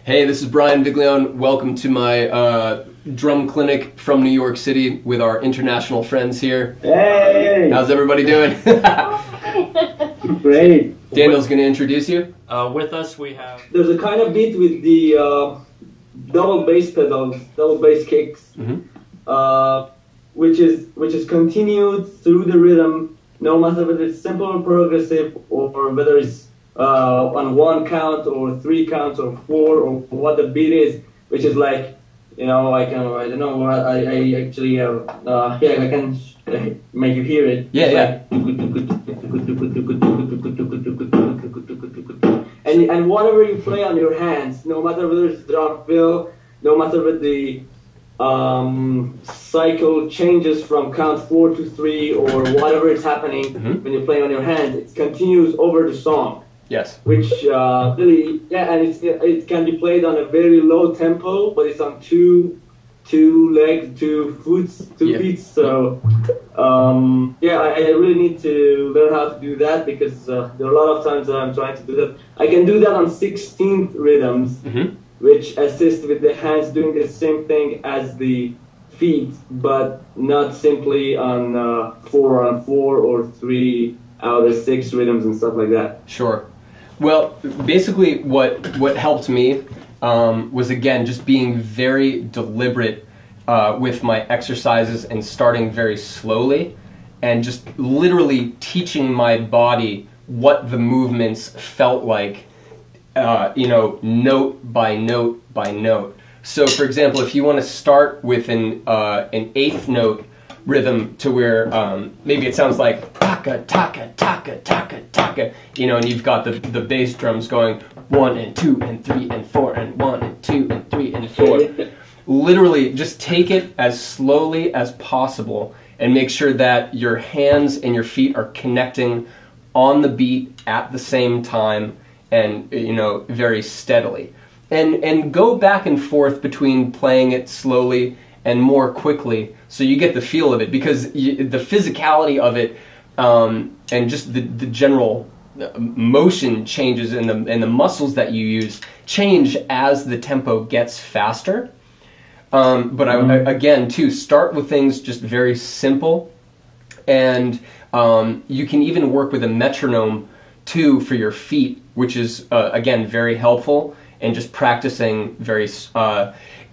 Hey, this is Brian Viglione. Welcome to my drum clinic from New York City with our international friends here. Hey! How's everybody doing? Great. Daniel's going to introduce you. With us we have... There's a kind of beat with the double bass pedals, double bass kicks, which is continued through the rhythm, no matter whether it's simple or progressive, or whether it's on 1 count or 3 counts or 4 or what the beat is, which is like, you know, I don't know, I actually I can make you hear it. Yeah, And whatever you play on your hands, no matter whether it's drum fill, no matter whether the cycle changes from count 4 to 3 or whatever is happening when you play on your hands, it continues over the song. Yes. Which really, and it can be played on a very low tempo, but it's on two legs, 2 feet. So I really need to learn how to do that, because there are a lot of times that I'm trying to do that. I can do that on 16th rhythms, which assist with the hands doing the same thing as the feet, but not simply on 4 on 4 or 3 out of 6 rhythms and stuff like that. Sure. Well, basically what helped me was, again, just being very deliberate with my exercises and starting very slowly and just literally teaching my body what the movements felt like, note by note by note. So, for example, if you want to start with an 8th note rhythm to where maybe it sounds like taka taka taka taka taka, and you've got the bass drums going 1 and 2 and 3 and 4 and 1 and 2 and 3 and 4. Literally, just take it as slowly as possible and make sure that your hands and your feet are connecting on the beat at the same time and very steadily. And go back and forth between playing it slowly and more quickly, so you get the feel of it, because the physicality of it and just the general motion changes, and the muscles that you use change as the tempo gets faster. But again, too, start with things just very simple, and you can even work with a metronome too for your feet, which is again very helpful, and just practicing very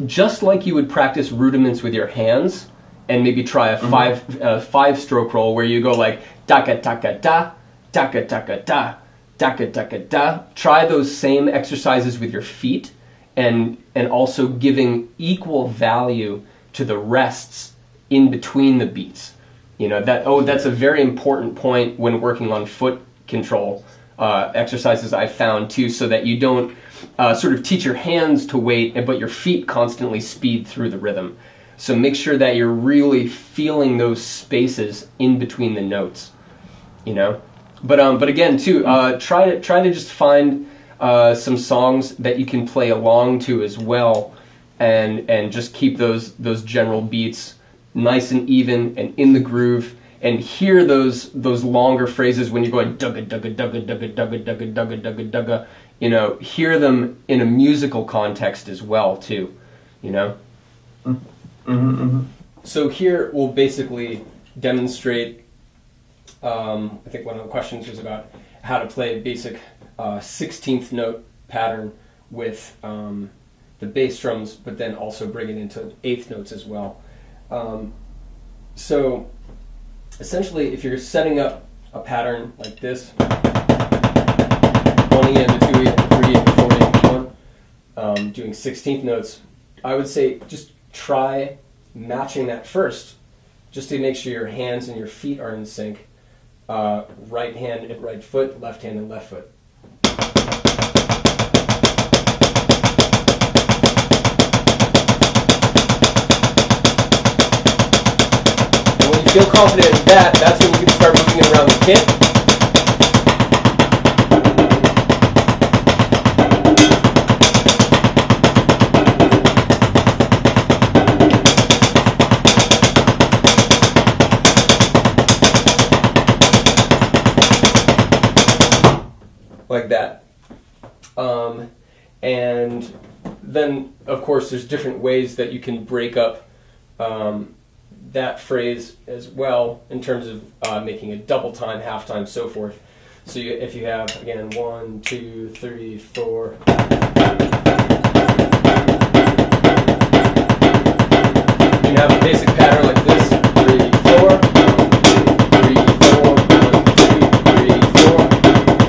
just like you would practice rudiments with your hands, and maybe try a 5-stroke roll where you go like taka taka da, taka taka da, taka taka da. Try those same exercises with your feet, and also giving equal value to the rests in between the beats. That's a very important point when working on foot control exercises I've found too, so that you don't sort of teach your hands to wait, but your feet constantly speed through the rhythm. So make sure that you're really feeling those spaces in between the notes, But again, too, try to just find some songs that you can play along to as well, and just keep those general beats nice and even and in the groove, and hear those longer phrases when you're going dugga dugga dugga dugga dugga dugga dugga dugga dugga. Hear them in a musical context as well too. So here we'll basically demonstrate. I think one of the questions was about how to play a basic 16th note pattern with the bass drums, but then also bring it into 8th notes as well. So essentially, if you're setting up a pattern like this, 1 E and a 2 E and a 3 E and a 4 E and 1, doing 16th notes, I would say just try matching that first, just to make sure your hands and your feet are in sync. Right hand and right foot, left hand and left foot. And when you feel confident in that, that's when you can start moving it around the kit. Like that. And then of course there's different ways that you can break up that phrase as well in terms of making a double time, half time, so forth. So if you have, again, 1, 2, 3, 4. You can have a basic pattern like this: 3, 4, 3, 4, 1, 2, 3, 4,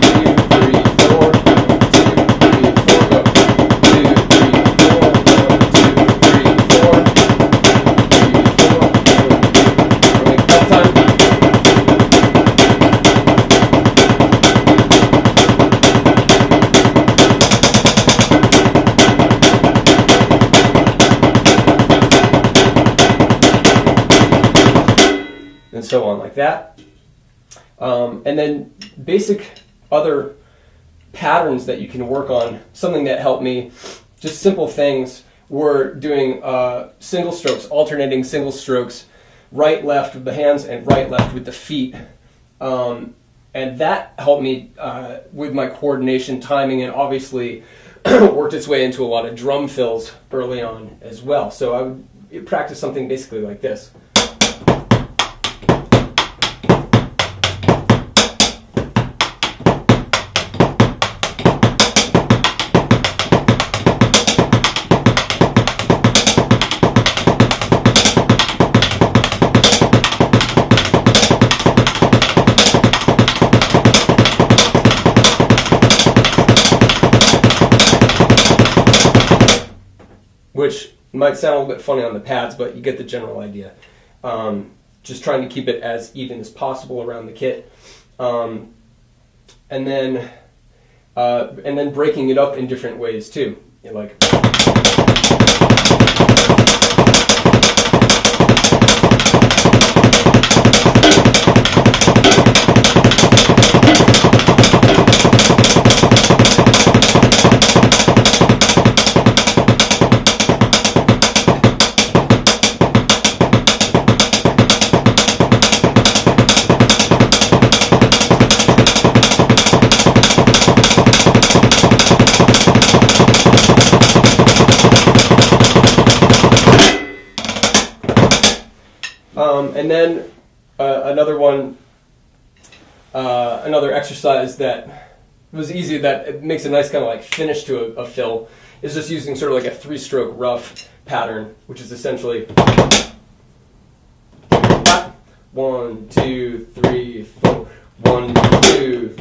2, 3, 4, 1, 2, 3, 4, go. 2, 3, 4, 1, 2, 3, 4, 2, 3, 4, 1, 2. Make that time. And so on, like that. And then basic other patterns that you can work on. Something that helped me, just simple things, were doing single strokes, alternating single strokes, right, left with the hands and right, left with the feet. And that helped me with my coordination, timing, and obviously worked its way into a lot of drum fills early on as well. So I would practice something basically like this. Which might sound a little bit funny on the pads, but you get the general idea. Just trying to keep it as even as possible around the kit, and then breaking it up in different ways too. Like. And then another one, another exercise that was easy, that it makes a nice kind of like finish to a fill, is just using sort of like a 3-stroke rough pattern, which is essentially 1, 2, 3, 4, 1, 2,